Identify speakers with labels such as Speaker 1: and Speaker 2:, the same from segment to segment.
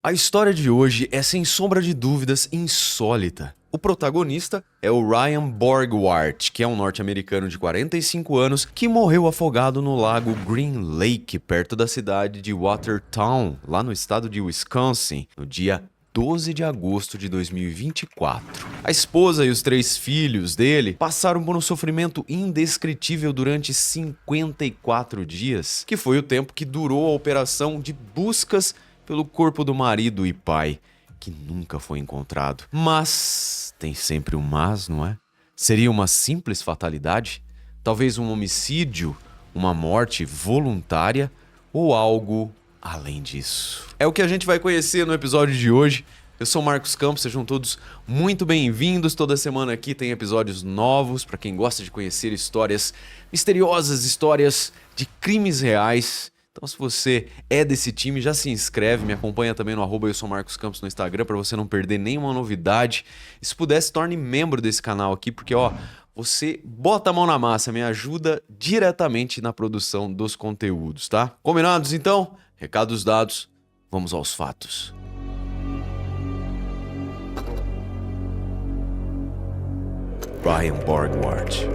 Speaker 1: A história de hoje é, sem sombra de dúvidas, insólita. O protagonista é o Ryan Borgward, que é um norte-americano de 45 anos que morreu afogado no lago Green Lake, perto da cidade de Watertown, lá no estado de Wisconsin, no dia 12 de agosto de 2024. A esposa e os 3 filhos dele passaram por um sofrimento indescritível durante 54 dias, que foi o tempo que durou a operação de buscas pelo corpo do marido e pai, que nunca foi encontrado. Mas tem sempre um mas, não é? Seria uma simples fatalidade? Talvez um homicídio, uma morte voluntária ou algo além disso? É o que a gente vai conhecer no episódio de hoje. Eu sou o Marcos Campos, sejam todos muito bem-vindos. Toda semana aqui tem episódios novos para quem gosta de conhecer histórias misteriosas, histórias de crimes reais. Então, se você é desse time, já se inscreve, me acompanha também no @eu sou Marcos Campos no Instagram para você não perder nenhuma novidade. E se puder, se torne membro desse canal aqui, porque você bota a mão na massa, me ajuda diretamente na produção dos conteúdos, tá? Combinados então? Recados dados, vamos aos fatos. Ryan Borgward.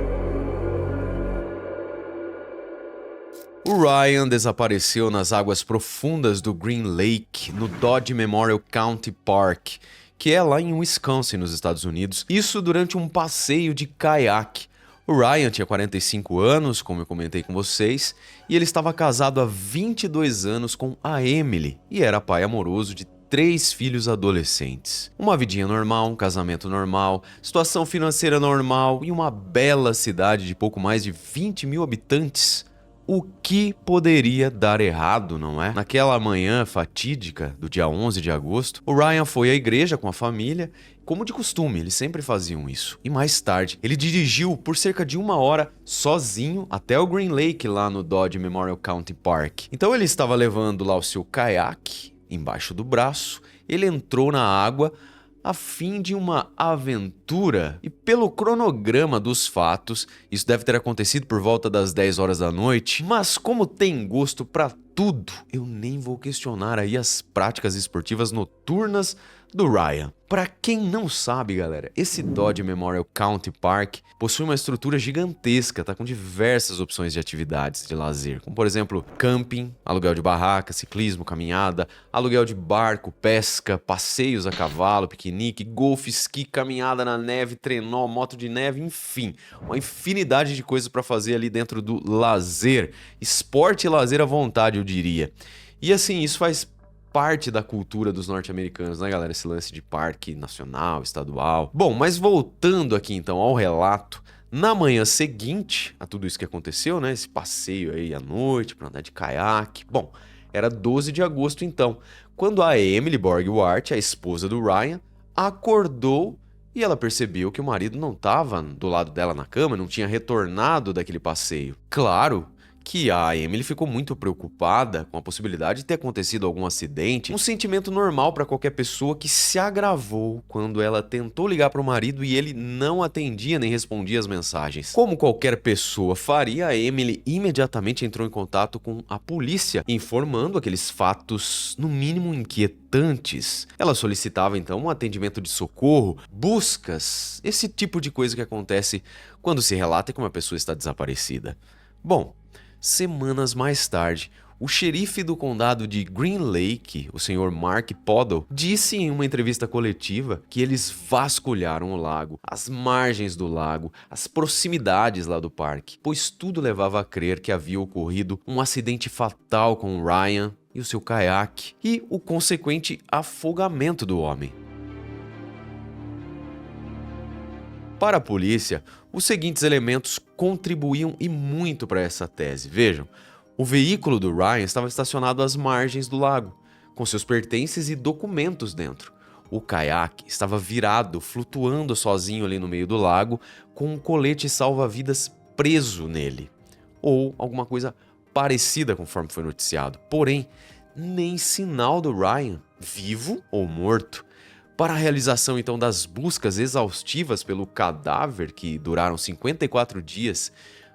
Speaker 1: O Ryan desapareceu nas águas profundas do Green Lake, no Dodge Memorial County Park, que é lá em Wisconsin, nos Estados Unidos. Isso durante um passeio de caiaque. O Ryan tinha 45 anos, como eu comentei com vocês, e ele estava casado há 22 anos com a Emily, e era pai amoroso de 3 filhos adolescentes. Uma vidinha normal, um casamento normal, situação financeira normal e uma bela cidade de pouco mais de 20 mil habitantes. O que poderia dar errado, não é? Naquela manhã fatídica do dia 11 de agosto, o Ryan foi à igreja com a família. Como de costume, eles sempre faziam isso. E mais tarde, ele dirigiu por cerca de 1 hora sozinho até o Green Lake, lá no Dodge Memorial County Park. Então ele estava levando lá o seu caiaque embaixo do braço, ele entrou na água a fim de uma aventura, e pelo cronograma dos fatos, isso deve ter acontecido por volta das 10 horas da noite, mas como tem gosto pra tudo, eu nem vou questionar aí as práticas esportivas noturnas do Ryan. Pra quem não sabe, galera, esse Dodge Memorial County Park possui uma estrutura gigantesca, tá? Com diversas opções de atividades de lazer, como por exemplo, camping, aluguel de barraca, ciclismo, caminhada, aluguel de barco, pesca, passeios a cavalo, piquenique, golfe, esqui, caminhada na neve, trenó, moto de neve, enfim, uma infinidade de coisas pra fazer ali dentro do lazer, esporte e lazer à vontade, eu diria. E assim, isso faz parte da cultura dos norte-americanos, né, galera? Esse lance de parque nacional, estadual. Bom, mas voltando aqui então ao relato, na manhã seguinte a tudo isso que aconteceu, né, esse passeio aí à noite pra andar de caiaque. Bom, era 12 de agosto então, quando a Emily Borgward, a esposa do Ryan, acordou e ela percebeu que o marido não estava do lado dela na cama, não tinha retornado daquele passeio. Claro que a Emily ficou muito preocupada com a possibilidade de ter acontecido algum acidente, um sentimento normal para qualquer pessoa, que se agravou quando ela tentou ligar para o marido e ele não atendia nem respondia as mensagens. Como qualquer pessoa faria, a Emily imediatamente entrou em contato com a polícia, informando aqueles fatos, no mínimo, inquietantes. Ela solicitava então um atendimento de socorro, buscas, esse tipo de coisa que acontece quando se relata que uma pessoa está desaparecida. Bom, semanas mais tarde, o xerife do condado de Green Lake, o senhor Mark Podol, disse em uma entrevista coletiva que eles vasculharam o lago, as margens do lago, as proximidades lá do parque, pois tudo levava a crer que havia ocorrido um acidente fatal com o Ryan e o seu caiaque e o consequente afogamento do homem. Para a polícia, os seguintes elementos contribuíam e muito para essa tese. Vejam, o veículo do Ryan estava estacionado às margens do lago, com seus pertences e documentos dentro. O caiaque estava virado, flutuando sozinho ali no meio do lago, com um colete salva-vidas preso nele, ou alguma coisa parecida conforme foi noticiado. Porém, nem sinal do Ryan, vivo ou morto. Para a realização então das buscas exaustivas pelo cadáver, que duraram 54 dias,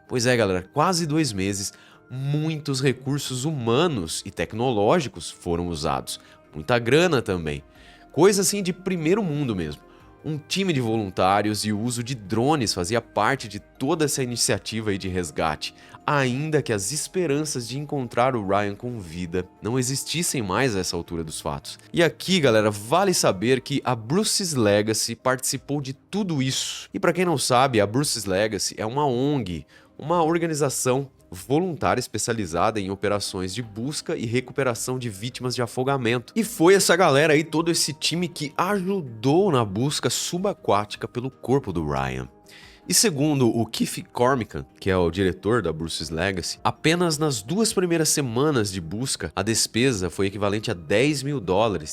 Speaker 1: pois é, galera, quase 2 meses, muitos recursos humanos e tecnológicos foram usados. muita grana também. Coisa assim de primeiro mundo mesmo. Um time de voluntários e o uso de drones fazia parte de toda essa iniciativa aí de resgate, ainda que as esperanças de encontrar o Ryan com vida não existissem mais a essa altura dos fatos. E aqui, galera, vale saber que a Bruce's Legacy participou de tudo isso. E para quem não sabe, a Bruce's Legacy é uma ONG, uma organização voluntária especializada em operações de busca e recuperação de vítimas de afogamento. E foi essa galera aí, todo esse time que ajudou na busca subaquática pelo corpo do Ryan. E segundo o Keith Cormican, que é o diretor da Bruce's Legacy, apenas nas 2 primeiras semanas de busca, a despesa foi equivalente a $10 mil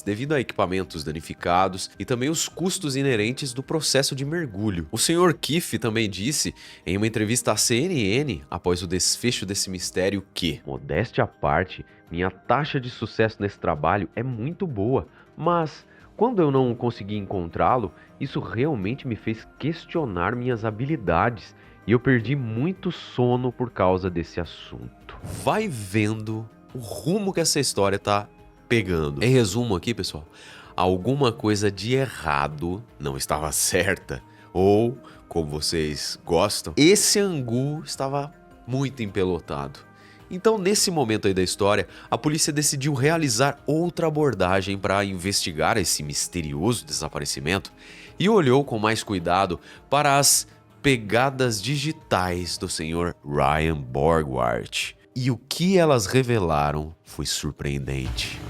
Speaker 1: devido a equipamentos danificados e também os custos inerentes do processo de mergulho. O Sr. Keith também disse em uma entrevista à CNN, após o desfecho desse mistério, que, modéstia à parte, minha taxa de sucesso nesse trabalho é muito boa, mas quando eu não consegui encontrá-lo, isso realmente me fez questionar minhas habilidades e eu perdi muito sono por causa desse assunto. Vai vendo o rumo que essa história tá pegando. Em resumo aqui, pessoal, alguma coisa de errado não estava certa. Ou, como vocês gostam, esse angu estava muito empelotado. Então, nesse momento aí da história, a polícia decidiu realizar outra abordagem para investigar esse misterioso desaparecimento e olhou com mais cuidado para as pegadas digitais do Sr. Ryan Borgwardt. E o que elas revelaram foi surpreendente.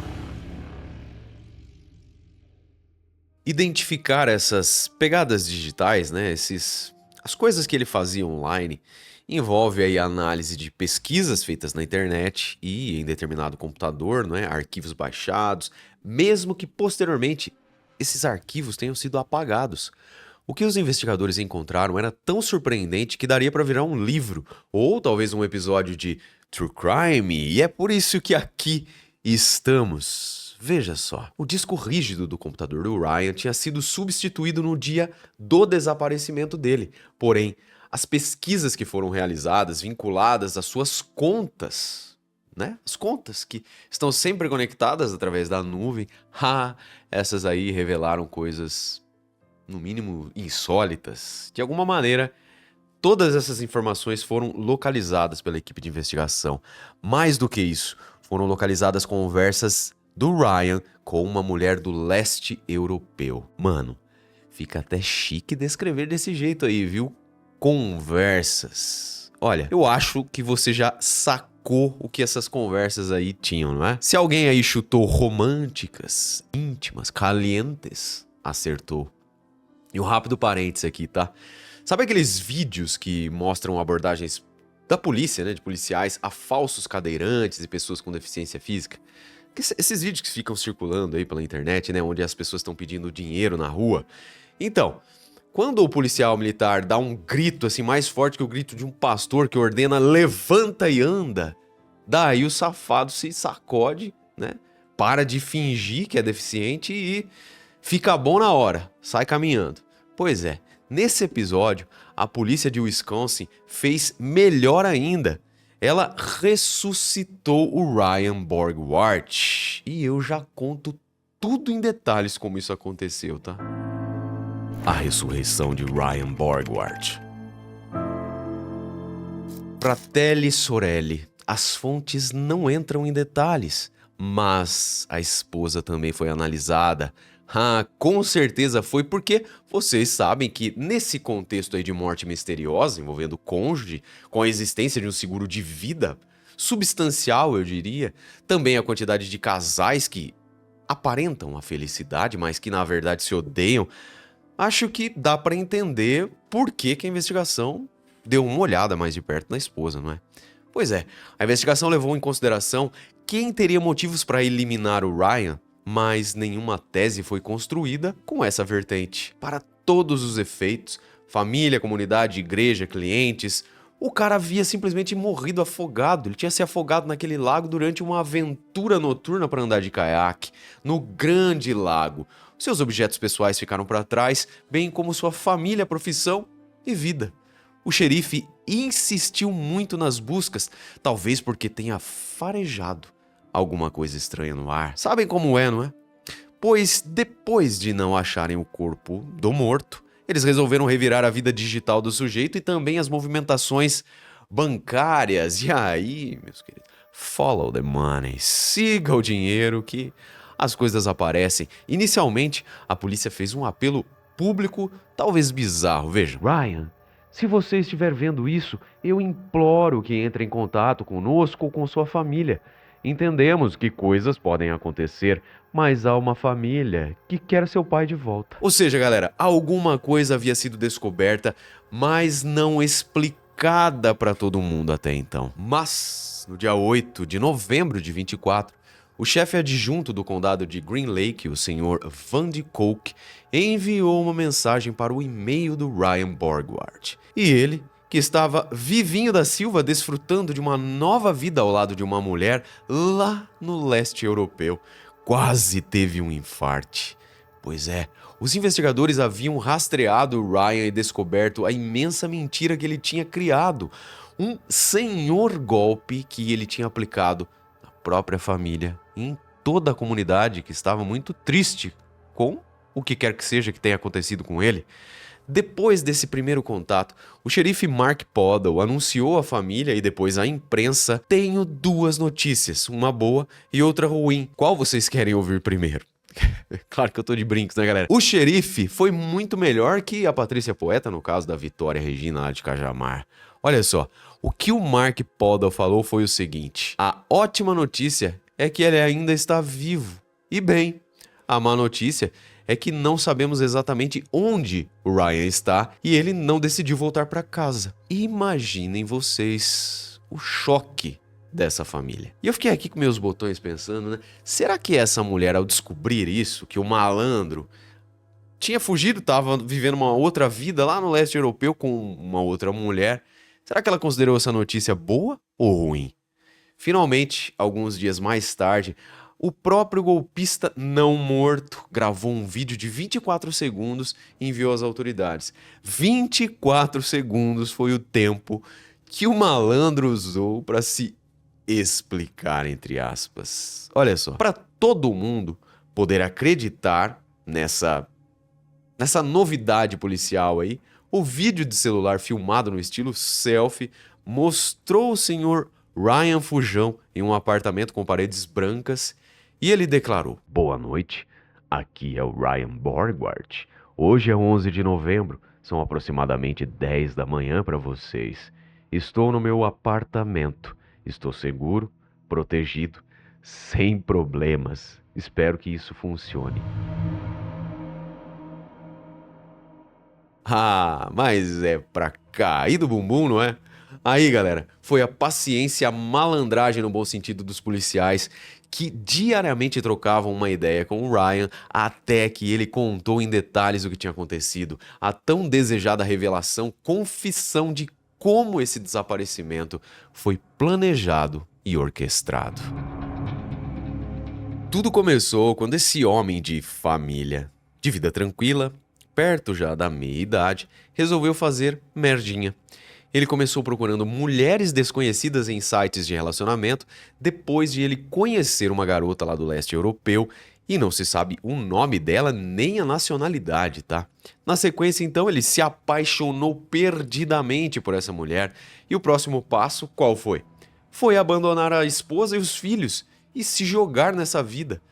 Speaker 1: Identificar essas pegadas digitais, né, as coisas que ele fazia online, envolve aí a análise de pesquisas feitas na internet e em determinado computador, né, arquivos baixados, mesmo que posteriormente esses arquivos tenham sido apagados. O que os investigadores encontraram era tão surpreendente que daria para virar um livro ou talvez um episódio de True Crime, e é por isso que aqui estamos. Veja só, o disco rígido do computador do Ryan tinha sido substituído no dia do desaparecimento dele, porém, as pesquisas que foram realizadas, vinculadas às suas contas, né? As contas que estão sempre conectadas através da nuvem, essas aí revelaram coisas, no mínimo, insólitas. De alguma maneira, todas essas informações foram localizadas pela equipe de investigação. Mais do que isso, foram localizadas conversas do Ryan com uma mulher do leste europeu. Mano, fica até chique descrever desse jeito aí, viu? Conversas. Olha, eu acho que você já sacou o que essas conversas aí tinham, não é? Se alguém aí chutou românticas, íntimas, calientes, acertou. E um rápido parênteses aqui, tá? Sabe aqueles vídeos que mostram abordagens da polícia, né, de policiais a falsos cadeirantes e pessoas com deficiência física? Esses vídeos que ficam circulando aí pela internet, né, onde as pessoas estão pedindo dinheiro na rua. Então, quando o policial militar dá um grito assim mais forte que o grito de um pastor que ordena levanta e anda, daí o safado se sacode, né? Para de fingir que é deficiente e fica bom na hora, sai caminhando. Pois é, nesse episódio, a polícia de Wisconsin fez melhor ainda. Ela ressuscitou o Ryan Borgwardt. E eu já conto tudo em detalhes como isso aconteceu, tá? A ressurreição de Ryan Borgwardt. Fratelli Sorelli, as fontes não entram em detalhes, mas a esposa também foi analisada. Com certeza foi porque vocês sabem que nesse contexto aí de morte misteriosa, envolvendo o cônjuge, com a existência de um seguro de vida, substancial eu diria, também a quantidade de casais que aparentam a felicidade, mas que na verdade se odeiam, acho que dá pra entender por que a investigação deu uma olhada mais de perto na esposa, não é? Pois é, a investigação levou em consideração quem teria motivos para eliminar o Ryan, mas nenhuma tese foi construída com essa vertente. Para todos os efeitos, família, comunidade, igreja, clientes, o cara havia simplesmente morrido afogado. Ele tinha se afogado naquele lago durante uma aventura noturna para andar de caiaque, no grande lago. Seus objetos pessoais ficaram para trás, bem como sua família, profissão e vida. O xerife insistiu muito nas buscas, talvez porque tenha farejado alguma coisa estranha no ar. Sabem como é, não é? Pois depois de não acharem o corpo do morto, eles resolveram revirar a vida digital do sujeito e também as movimentações bancárias. E aí, meus queridos, follow the money, siga o dinheiro que as coisas aparecem. Inicialmente, a polícia fez um apelo público, talvez bizarro. Veja, Ryan, se você estiver vendo isso, eu imploro que entre em contato conosco ou com sua família. Entendemos que coisas podem acontecer, mas há uma família que quer seu pai de volta. Ou seja, galera, alguma coisa havia sido descoberta, mas não explicada para todo mundo até então. Mas, no dia 8 de novembro de 24, o chefe adjunto do condado de Green Lake, o Sr. Van de Kolk, enviou uma mensagem para o e-mail do Ryan Borgward. E ele, que estava vivinho da Silva, desfrutando de uma nova vida ao lado de uma mulher lá no leste europeu, quase teve um infarte. Pois é, os investigadores haviam rastreado o Ryan e descoberto a imensa mentira que ele tinha criado. Um senhor golpe que ele tinha aplicado na própria família e em toda a comunidade que estava muito triste com o que quer que seja que tenha acontecido com ele. Depois desse primeiro contato, o xerife Mark Poddle anunciou à família e depois à imprensa: tenho duas notícias, uma boa e outra ruim. Qual vocês querem ouvir primeiro? Claro que eu tô de brincos, né, galera? O xerife foi muito melhor que a Patrícia Poeta no caso da Vitória Regina lá de Cajamar. Olha só, o que o Mark Poddle falou foi o seguinte: a ótima notícia é que ele ainda está vivo. E bem, a má notícia é que não sabemos exatamente onde o Ryan está e ele não decidiu voltar para casa. Imaginem vocês o choque dessa família. E eu fiquei aqui com meus botões pensando, né? Será que essa mulher, ao descobrir isso, que o malandro tinha fugido, estava vivendo uma outra vida lá no leste europeu com uma outra mulher, será que ela considerou essa notícia boa ou ruim? Finalmente, alguns dias mais tarde, o próprio golpista não morto gravou um vídeo de 24 segundos e enviou às autoridades. 24 segundos foi o tempo que o malandro usou para se explicar, entre aspas. Olha só, para todo mundo poder acreditar nessa novidade policial aí, o vídeo de celular filmado no estilo selfie mostrou o senhor Ryan Fujão em um apartamento com paredes brancas e ele declarou: boa noite, aqui é o Ryan Borgward. Hoje é 11 de novembro, são aproximadamente 10 da manhã para vocês. Estou no meu apartamento, estou seguro, protegido, sem problemas. Espero que isso funcione. Ah, mas é pra cair do bumbum, não é? Aí, galera, foi a paciência e a malandragem no bom sentido dos policiais que diariamente trocavam uma ideia com o Ryan até que ele contou em detalhes o que tinha acontecido. A tão desejada revelação, confissão de como esse desaparecimento foi planejado e orquestrado. Tudo começou quando esse homem de família, de vida tranquila, perto já da meia-idade, resolveu fazer merdinha. Ele começou procurando mulheres desconhecidas em sites de relacionamento depois de ele conhecer uma garota lá do leste europeu e não se sabe o nome dela nem a nacionalidade, tá? Na sequência, então, ele se apaixonou perdidamente por essa mulher e o próximo passo, qual foi? Foi abandonar a esposa e os filhos e se jogar nessa vida.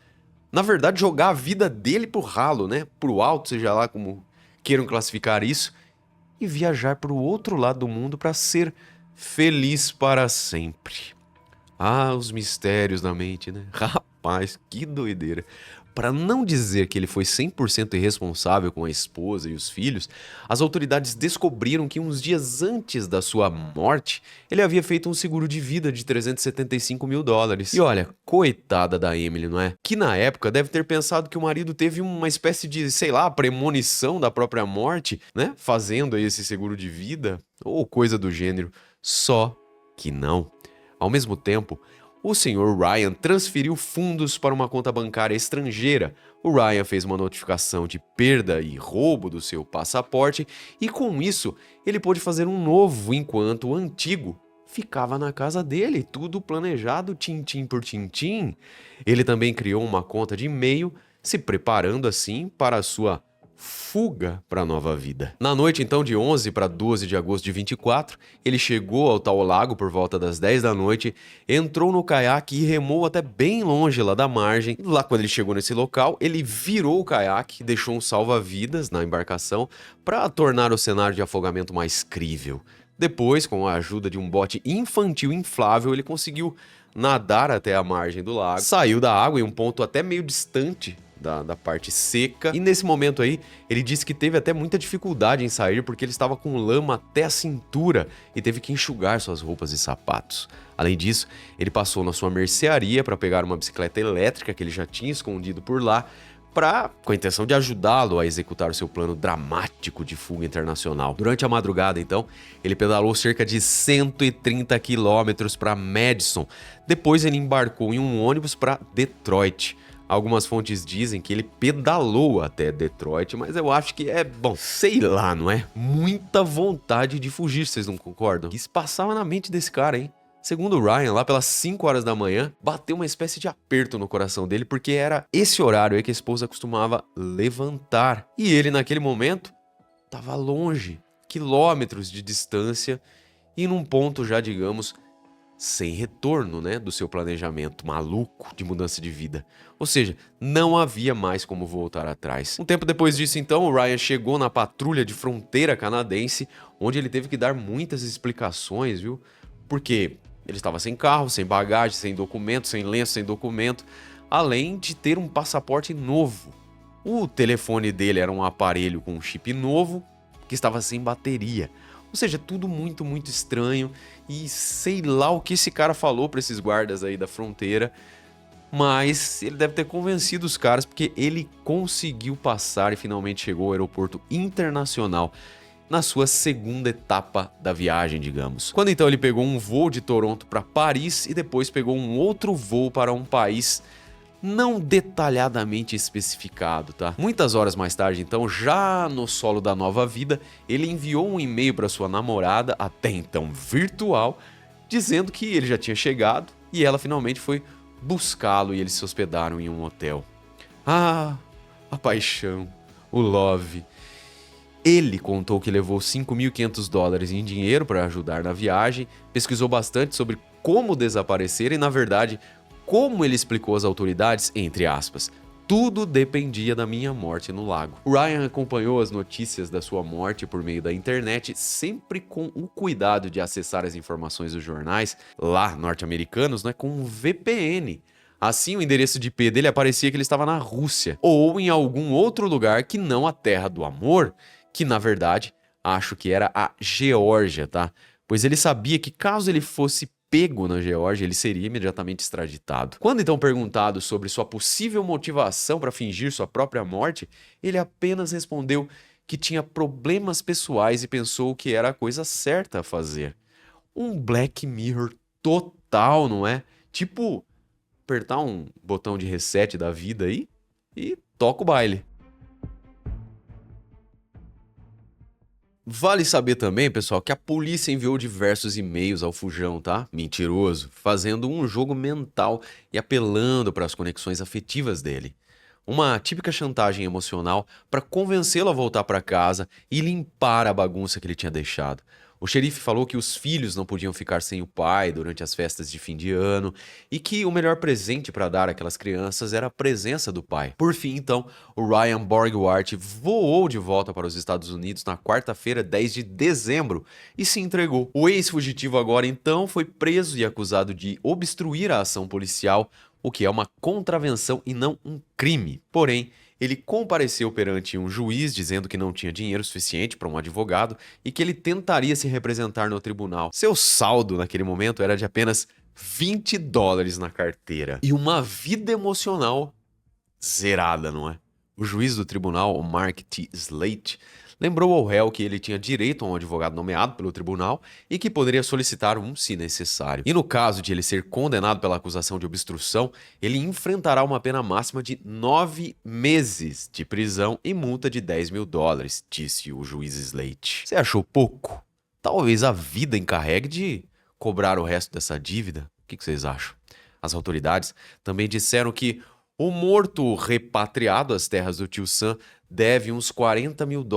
Speaker 1: Na verdade, jogar a vida dele pro ralo, né? Pro alto, seja lá como queiram classificar isso, e viajar para o outro lado do mundo para ser feliz para sempre. Ah, os mistérios da mente, né? Rapaz, que doideira. Para não dizer que ele foi 100% irresponsável com a esposa e os filhos, as autoridades descobriram que uns dias antes da sua morte, ele havia feito um seguro de vida de $375 mil. E olha, coitada da Emily, não é? Que na época deve ter pensado que o marido teve uma espécie de, sei lá, premonição da própria morte, né? Fazendo aí esse seguro de vida, ou coisa do gênero. Só que não. Ao mesmo tempo, o Sr. Ryan transferiu fundos para uma conta bancária estrangeira. O Ryan fez uma notificação de perda e roubo do seu passaporte e com isso ele pôde fazer um novo enquanto o antigo ficava na casa dele, tudo planejado tintim por tintim. Ele também criou uma conta de e-mail, se preparando assim para a sua fuga para a nova vida. Na noite então de 11 para 12 de agosto de 24, ele chegou ao tal lago por volta das 10 da noite, entrou no caiaque e remou até bem longe lá da margem. Lá quando ele chegou nesse local, ele virou o caiaque e deixou um salva-vidas na embarcação para tornar o cenário de afogamento mais crível. Depois, com a ajuda de um bote infantil inflável, ele conseguiu nadar até a margem do lago, saiu da água em um ponto até meio distante da parte seca. E nesse momento aí, ele disse que teve até muita dificuldade em sair porque ele estava com lama até a cintura e teve que enxugar suas roupas e sapatos. Além disso, ele passou na sua mercearia para pegar uma bicicleta elétrica que ele já tinha escondido por lá, com a intenção de ajudá-lo a executar o seu plano dramático de fuga internacional. Durante a madrugada, então, ele pedalou cerca de 130 quilômetros para Madison. Depois ele embarcou em um ônibus para Detroit. Algumas fontes dizem que ele pedalou até Detroit, mas eu acho que bom, sei lá, não é? Muita vontade de fugir, vocês não concordam? O que se passava na mente desse cara, hein? Segundo o Ryan, lá pelas 5 horas da manhã, bateu uma espécie de aperto no coração dele, porque era esse horário aí que a esposa costumava levantar. E ele, naquele momento, estava longe, quilômetros de distância, e num ponto já, digamos, sem retorno, né, do seu planejamento maluco de mudança de vida. Ou seja, não havia mais como voltar atrás. Um tempo depois disso, então, o Ryan chegou na patrulha de fronteira canadense, onde ele teve que dar muitas explicações, viu? Porque ele estava sem carro, sem bagagem, sem documento, sem lenço, sem documento, além de ter um passaporte novo. O telefone dele era um aparelho com um chip novo, que estava sem bateria. Ou seja, tudo muito, muito estranho e sei lá o que esse cara falou para esses guardas aí da fronteira, mas ele deve ter convencido os caras porque ele conseguiu passar e finalmente chegou ao aeroporto internacional na sua segunda etapa da viagem, digamos. Quando então ele pegou um voo de Toronto para Paris e depois pegou um outro voo para um país não detalhadamente especificado, tá? Muitas horas mais tarde, então, já no solo da nova vida, ele enviou um e-mail para sua namorada, até então virtual, dizendo que ele já tinha chegado e ela finalmente foi buscá-lo e eles se hospedaram em um hotel. Ah, a paixão, o love. Ele contou que levou $5.500 em dinheiro para ajudar na viagem, pesquisou bastante sobre como desaparecer e, na verdade, como ele explicou às autoridades, entre aspas, tudo dependia da minha morte no lago. O Ryan acompanhou as notícias da sua morte por meio da internet, sempre com o cuidado de acessar as informações dos jornais, lá norte-americanos, né, com um VPN. Assim, o endereço de IP dele aparecia que ele estava na Rússia, ou em algum outro lugar que não a Terra do Amor, que na verdade, acho que era a Geórgia, tá? Pois ele sabia que caso ele fosse pego na Geórgia, ele seria imediatamente extraditado. Quando então perguntado sobre sua possível motivação para fingir sua própria morte, ele apenas respondeu que tinha problemas pessoais e pensou que era a coisa certa a fazer. Um Black Mirror total, não é? Tipo, apertar um botão de reset da vida aí e toca o baile. Vale saber também, pessoal, que a polícia enviou diversos e-mails ao fujão, tá? Mentiroso, fazendo um jogo mental e apelando para as conexões afetivas dele. Uma típica chantagem emocional para convencê-lo a voltar para casa e limpar a bagunça que ele tinha deixado. O xerife falou que os filhos não podiam ficar sem o pai durante as festas de fim de ano e que o melhor presente para dar àquelas crianças era a presença do pai. Por fim, então, o Ryan Borgward voou de volta para os Estados Unidos na quarta-feira, 10 de dezembro, e se entregou. O ex-fugitivo agora, então, foi preso e acusado de obstruir a ação policial, o que é uma contravenção e não um crime. Porém, ele compareceu perante um juiz dizendo que não tinha dinheiro suficiente para um advogado e que ele tentaria se representar no tribunal. Seu saldo naquele momento era de apenas $20 na carteira. E uma vida emocional zerada, não é? O juiz do tribunal, o Mark T. Slate, lembrou ao réu que ele tinha direito a um advogado nomeado pelo tribunal e que poderia solicitar um se necessário. E no caso de ele ser condenado pela acusação de obstrução, ele enfrentará uma pena máxima de 9 meses de prisão e multa de $10.000, disse o juiz Slate. Você achou pouco? Talvez a vida encarregue de cobrar o resto dessa dívida? O que vocês acham? As autoridades também disseram que o morto repatriado às terras do tio Sam deve uns $40 mil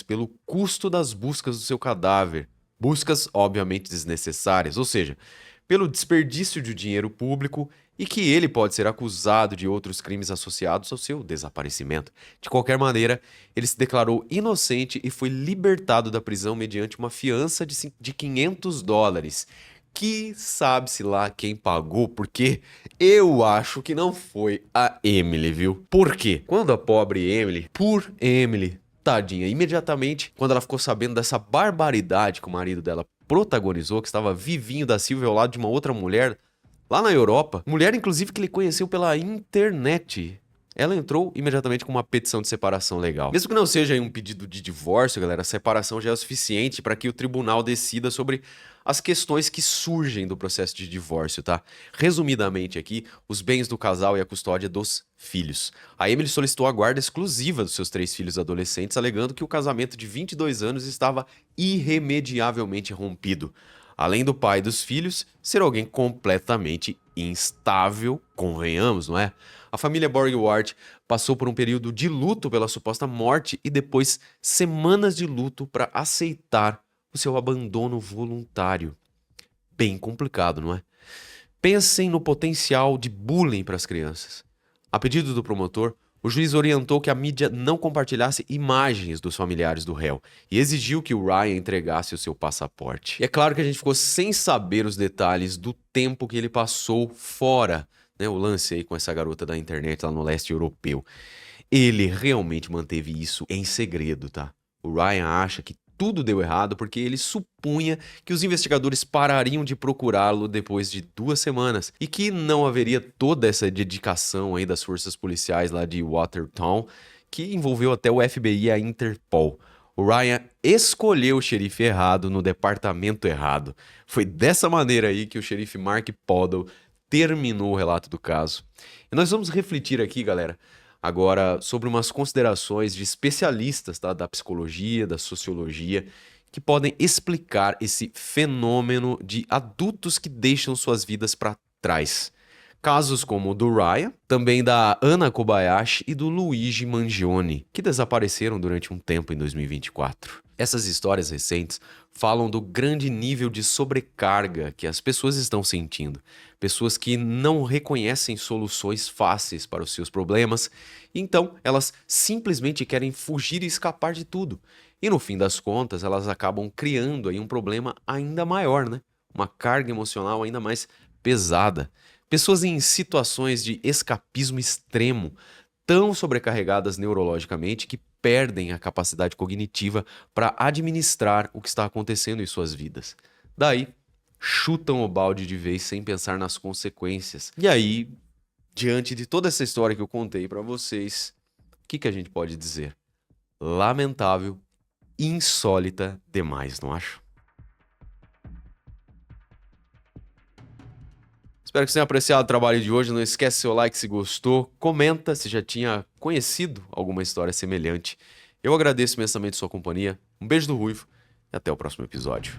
Speaker 1: pelo custo das buscas do seu cadáver. Buscas, obviamente, desnecessárias, ou seja, pelo desperdício de dinheiro público e que ele pode ser acusado de outros crimes associados ao seu desaparecimento. De qualquer maneira, ele se declarou inocente e foi libertado da prisão mediante uma fiança de $500. Que sabe-se lá quem pagou, porque eu acho que não foi a Emily, viu? Por quê? Quando a pobre Emily, tadinha, imediatamente, quando ela ficou sabendo dessa barbaridade que o marido dela protagonizou, que estava vivinho da Silvia ao lado de uma outra mulher lá na Europa, mulher inclusive que ele conheceu pela internet, ela entrou imediatamente com uma petição de separação legal. Mesmo que não seja um pedido de divórcio, galera, a separação já é o suficiente para que o tribunal decida sobre as questões que surgem do processo de divórcio, tá? Resumidamente aqui, os bens do casal e a custódia dos filhos. A Emily solicitou a guarda exclusiva dos seus 3 filhos adolescentes, alegando que o casamento de 22 anos estava irremediavelmente rompido. Além do pai dos filhos ser alguém completamente instável, convenhamos, não é? A família Borgward passou por um período de luto pela suposta morte e depois semanas de luto para aceitar o seu abandono voluntário. Bem complicado, não é? Pensem no potencial de bullying para as crianças. A pedido do promotor, o juiz orientou que a mídia não compartilhasse imagens dos familiares do réu e exigiu que o Ryan entregasse o seu passaporte. E é claro que a gente ficou sem saber os detalhes do tempo que ele passou fora, né? O lance aí com essa garota da internet lá no leste europeu. Ele realmente manteve isso em segredo, tá? O Ryan acha que tudo deu errado porque ele supunha que os investigadores parariam de procurá-lo depois de 2 semanas e que não haveria toda essa dedicação aí das forças policiais lá de Watertown, que envolveu até o FBI e a Interpol. O Ryan escolheu o xerife errado no departamento errado. Foi dessa maneira aí que o xerife Mark Podol terminou o relato do caso. E nós vamos refletir aqui, galera, agora sobre umas considerações de especialistas, tá, da psicologia, da sociologia, que podem explicar esse fenômeno de adultos que deixam suas vidas para trás. Casos como o do Ryan, também da Anna Kobayashi e do Luigi Mangione, que desapareceram durante um tempo em 2024. Essas histórias recentes falam do grande nível de sobrecarga que as pessoas estão sentindo. Pessoas que não reconhecem soluções fáceis para os seus problemas, então elas simplesmente querem fugir e escapar de tudo. E no fim das contas, elas acabam criando aí um problema ainda maior, né? Uma carga emocional ainda mais pesada. Pessoas em situações de escapismo extremo, tão sobrecarregadas neurologicamente que perdem a capacidade cognitiva para administrar o que está acontecendo em suas vidas. Daí, chutam o balde de vez sem pensar nas consequências. E aí, diante de toda essa história que eu contei para vocês, o que a gente pode dizer? Lamentável, insólita demais, não acho? Espero que você tenha apreciado o trabalho de hoje. Não esquece seu like se gostou. Comenta se já tinha conhecido alguma história semelhante. Eu agradeço imensamente sua companhia. Um beijo do Ruivo e até o próximo episódio.